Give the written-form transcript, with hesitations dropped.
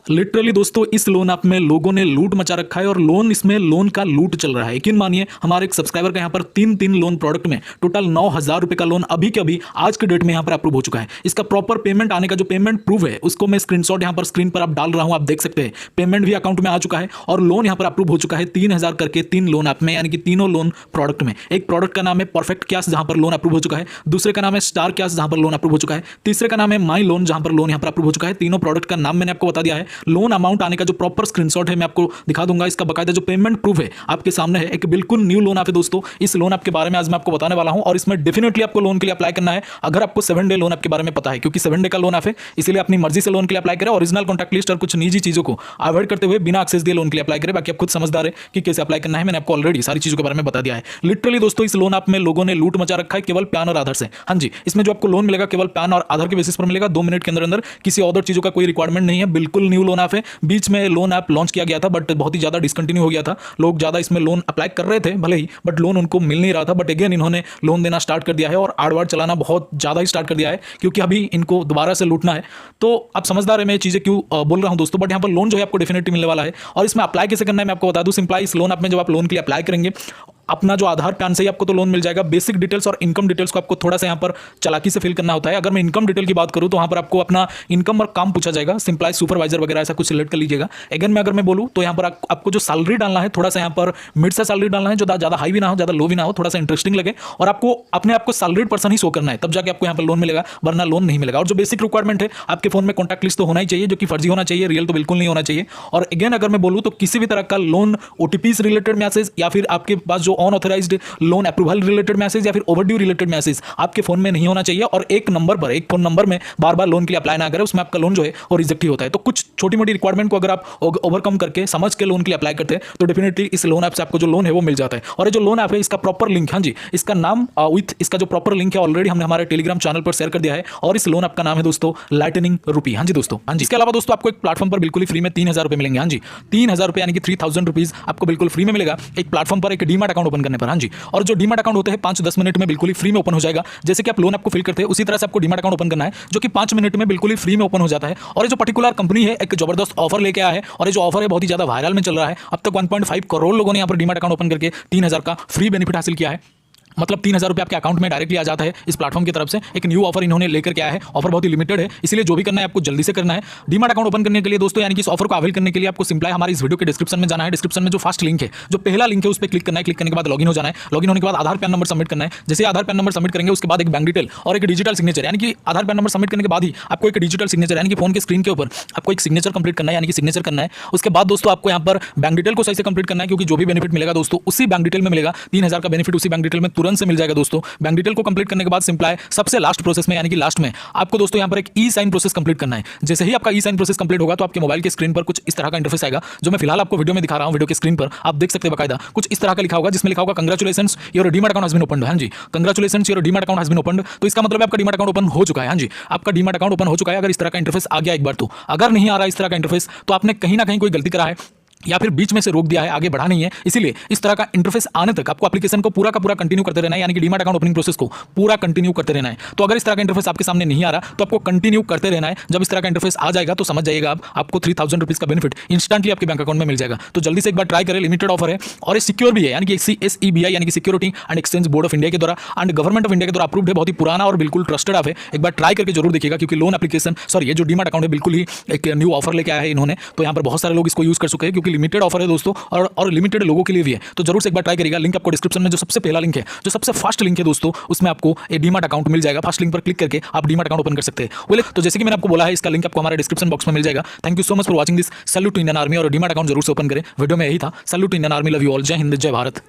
Literally दोस्तों इस loan app में लोगों ने लूट मचा रखा है और लोन का लूट चल रहा है। यकीन मानिए हमारे एक सब्सक्राइबर का यहाँ पर तीन लोन प्रोडक्ट में टोटल 9,000 रुपए का लोन अभी के अभी आज के डेट में यहाँ पर अप्रूव हो चुका है। इसका प्रॉपर पेमेंट आने का जो पेमेंट प्रूफ है उसको मैं स्क्रीनशॉट यहाँ पर स्क्रीन पर आप डाल रहा हूँ, आप देख सकते हैं पेमेंट भी अकाउंट में आ चुका है और लोन यहाँ पर अप्रूव हो चुका है 3,000 करके 3 लोन ऐप में, यानी कि तीनों लोन प्रोडक्ट में। एक प्रोडक्ट का नाम है परफेक्ट कैश जहां पर लोन अप्रूव हो चुका है, दूसरे का नाम है स्टार कैश जहां पर लोन अप्रूव हो चुका है, तीसरे का नाम है माई लोन जहां पर लोन यहाँ पर अप्रूव हो चुका है। तीनों प्रोडक्ट का नाम मैंने आपको बता दिया है। लोन अमाउंट आने का जो प्रॉपर स्क्रीनशॉट है मैं आपको दिखा दूंगा। इसका बकायदा जो पेमेंट प्रूफ है आपके सामने है। एक बिल्कुल न्यू लोन ऐप है दोस्तों। इस लोन ऐप के बारे में आज मैं आपको बताने वाला हूं और इसमें डेफिनेटली आपको लोन के लिए अप्लाई करना है अगर आपको 7 डे लोन ऐप के बारे में पता है, क्योंकि 7 डे का लोन ऐप है इसलिए अपनी मर्जी से लोन के लिए अप्लाई करें। ओरिजिनल कॉन्टैक्ट लिस्ट और कुछ निजी चीजों को अवॉइड करते हुए बिना एक्सेस दिए लोन के लिए अप्लाई करें। बाकी आप खुद समझदार है कि कैसे अप्लाई करना है, मैंने आपको ऑलरेडी सारी चीजों के बारे में बता दिया है। लिटरली दोस्तों इस लोन ऐप में लोगों ने लूट मचा रखा है केवल पैन और आधार से। हाँ जी, इसमें जो आपको लोन मिलेगा केवल पैन और आधार के बेसिस पर मिलेगा 2 मिनट के अंदर अंदर, किसी और चीजों का कोई रिक्वायरमेंट नहीं है। बिल्कुल न्यू लोन ऐप है। बीच में लोन ऐप लॉन्च किया गया था बट बहुत ही ज्यादा डिसकंटिन्यू हो गया था। लोग ज्यादा इसमें लोन अप्लाई कर रहे थे भले ही, बट लोन उनको मिल नहीं रहा था। बट अगेन इन्होंने लोन देना स्टार्ट कर दिया है और आड़ चलाना बहुत ज्यादा ही स्टार्ट कर दिया है, क्योंकि अभी इनको दोबारा से लूटना है। तो आप समझदार है मैं चीजें क्यों बोल रहा हूं दोस्तों। बट यहाँ पर लोन जो है आपको डेफिनेटली मिलने वाला है और इसमें अप्लाई कैसे करना है मैं आपको बता दूं। सिंपल इस लोन ऐप में जब आप लोन के लिए अप्लाई करेंगे अपना जो आधार पैन से ही आपको तो लोन मिल जाएगा। बेसिक डिटेल्स और इनकम डिटेल्स को आपको थोड़ा सा यहाँ पर चालाकी से फिल करना होता है। अगर मैं इनकम डिटेल की बात करूँ तो वहाँ पर आपको अपना इनकम और काम पूछा जाएगा। सिंपलाइज सुपरवाइजर वगैरह ऐसा कुछ सिलेक्ट कर लीजिएगा। अगेन मैं अगर मैं बोलूँ तो यहाँ पर आपको जो सैलरी डालना है थोड़ा सा यहाँ पर मिड सा सैलरी डालना है, जो ज़्यादा हाई भी ना हो ज़्यादा लो भी ना हो, थोड़ा सा इंटरेस्टिंग लगे और आपको अपने आपको सैलरीड पर्सन ही शो करना है, तब जाके आपको यहाँ पर लोन मिलेगा, वरना लोन नहीं मिलेगा। और जो बेसिक रिक्वायरमेंट है आपके फोन में कॉन्टैक्ट लिस्ट तो होना ही चाहिए, जो कि फर्जी होना चाहिए, रियल तो बिल्कुल नहीं होना चाहिए। और अगेन अगर मैं बोलूँ तो किसी भी तरह का लोन ओटीपी से रिलेटेड मैसेज या फिर आपके पास जो unauthorized loan approval related message या फिर ओवरड्यू रिलेटेड मैसेज आपके फोन में नहीं होना चाहिए। और एक फोन नंबर में बार बार लोन के लिए अप्लाई ना करें, उसमें आपका लोन जो है वो रिजेक्ट ही होता है। तो कुछ छोटी मोटी रिक्वायरमेंट को अगर आप ओवरकम करके समझ के लोन के लिए अप्लाई करते हैं तो डेफिनेटली इस लोन ऐप से आपको जो लोन है वो मिल जाता है। और ये जो लोन ऐप है इसका प्रॉपर लिंक, हाँ जी, इसका नाम विथ इसका जो प्रॉपर लिंक है ऑलरेडी हमने हमारे टेलीग्राम चैनल पर शेयर कर दिया है। और इस लोन ऐप का नाम है दोस्तों लाइटनिंग रुपी। हाँ जी दोस्तों, हाँ जी। इसके अलावा दोस्तों आपको एक प्लेटफॉर्म पर बिल्कुल फ्री में 3,000 रुपए मिलेंगे। हाँ जी, 3,000 रुपए यानी कि 3,000 रुपीज आपको बिल्कुल फ्री में मिलेगा एक प्लेटफॉर्म पर, एक डीमैट अकाउंट ओपन करने पर। हाँ जी, और जो डीमैट अकाउंट होते हैं 5-10 मिनट में बिल्कुल ही फ्री में ओपन हो जाएगा। जैसे कि आप लोन आपको फिल करते हैं उसी तरह से आपको डीमैट अकाउंट ओपन करना है, जो कि 5 मिनट में बिल्कुल ही फ्री में ओपन हो जाता है। और ये जो पर्टिकुलर कंपनी है एक जबरदस्त ऑफर लेके आया है और ये जो ऑफर है बहुत ही ज्यादा वायरल में चल रहा है। अब तक 1.5 करोड़ लोगों ने यहाँ पर डीमैट अकाउंट ओपन करके 3,000 का फ्री बेनिफिट हासिल किया है। मतलब 3,000 रुपये आपके अकाउंट में डायरेक्टली आ जाता है इस प्लेटफॉर्म की तरफ से। एक न्यू ऑफर इन्होंने लेकर के आया है। ऑफर बहुत ही लिमिटेड है, इसलिए जो भी करना है आपको जल्दी से करना है। डीमैट अकाउंट ओपन करने के लिए दोस्तों, यानी कि इस ऑफर को अवेल करने के लिए आपको सिंपल हमारे इस वीडियो के डिस्क्रिप्शन में जाना है। डिस्क्रिप्शन में जो फर्स्ट लिंक है, जो पहला लिंक है उस पर क्लिक करना है। क्लिक करने के बाद लॉगिन हो जाना है। लॉगिन होने के बाद आधार पैन नंबर सबमिट करना है। जैसे आधार पैन नंबर सबमिट करेंगे उसके बाद एक बैंक डिटेल और एक डिजिटल सिग्नेचर, यानी कि आधार पैन नंबर सबमिट करने के बाद ही आपको एक डिजिटल सिग्नेचर यानी कि फोन के स्क्रीन के ऊपर आपको एक सिग्नेचर कंप्लीट करना है, यानी कि सिग्नेचर करना है। उसके बाद दोस्तों आपको यहाँ पर बैंक डिटेल को सही से कंप्लीट करना है, क्योंकि जो भी बेनिफिट मिलेगा दोस्तों उसी बैंक डिटेल में मिलेगा। 3,000 का बेनिफिट उसी बैंक डिटेल में तुरंत से मिल जाएगा दोस्तों। बैंक डिटेल को कंप्लीट करने के बाद सिंपल है सबसे लास्ट प्रोसेस में, यानी कि लास्ट में आपको दोस्तों यहाँ पर एक ई साइन प्रोसेस कंप्लीट करना है। जैसे ही आपका ई साइन प्रोसेस कंप्लीट होगा तो आपके मोबाइल के स्क्रीन पर कुछ इस तरह का इंटरफेस आएगा, जो मैं फिलहाल आपको वीडियो में दिखा रहा हूं। वीडियो के स्क्रीन पर आप देख सकते हैं बकायदा कुछ इस तरह का लिखा होगा, जिसमें लिखा होगा congratulations your demat account has been opened. हाँ जी, congratulations your demat account has been opened. तो इसका मतलब आपका डीमैट अकाउंट ओपन हो चुका है। हाँ जी, आपका डीमैट अकाउंट ओपन हो चुका है। अगर इस तरह का इंटरफेस आ गया एक बार तो, अगर नहीं आ रहा इस तरह का इंटरफेस तो आपने कहीं ना कहीं कोई गलती करा है या फिर बीच में से रोक दिया है, आगे बढ़ा नहीं है। इसीलिए इस तरह का इंटरफेस आने तक आपको एप्लीकेशन को पूरा का पूरा कंटिन्यू करते रहना है, यानी कि डीमैट अकाउंट ओपनिंग प्रोसेस को पूरा कंटिन्यू करते रहना है। तो अगर इस तरह का इंटरफेस आपके सामने नहीं आ रहा तो आपको कंटिन्यू करते रहना है। जब इस तरह का इंटरफेस आ जाएगा तो समझ जाइएगा आपको 3,000 रुपीज का बेनिफिट इंस्टेंटली आपके बैंक अकाउंट में मिल जाएगा। तो जल्दी से एक बार ट्राई करें, लिमिटेड ऑफर है और ये सिक्योर भी है, यानी कि SEBI यानी कि security and exchange board of India के द्वारा एंड गवर्नमेंट ऑफ इंडिया के द्वारा अप्रूव्ड है। बहुत ही पुराना और बिल्कुल ट्रस्टेड ऐप है। एक बार ट्राई करके जरूर देखिएगा, क्योंकि लोन एप्लीकेशन ये जो डीमैट अकाउंट है बिल्कुल ही एक न्यू ऑफर लेके आया है इन्होंने। तो यहाँ पर बहुत सारे लोग इसको यूज कर चुके हैं, क्योंकि लिमिटेड ऑफर है दोस्तों और लिमिटेड लोगों के लिए भी है। तो जरूर से एक बार ट्राई करिएगा। लिंक आपको डिस्क्रिप्शन में जो सबसे पहला लिंक है, जो सबसे फर्स्ट लिंक है दोस्तों, उसमें आपको एक डीमैट अकाउंट मिल जाएगा। फर्स्ट लिंक पर क्लिक करके आप डीमैट अकाउंट ओपन कर सकते हैं। बोले तो जैसे कि मैंने आपको बोला है, इसका लिंक आपको हमारे डिस्क्रिप्शन बॉक्स में मिल जाएगा। Thank you so much for watching this. Salute to Indian army और डीमैट अकाउंट जरूर से ओपन करें। वीडियो में यही था। Salute to Indian army, love you all. जय हिंद, जय भारत।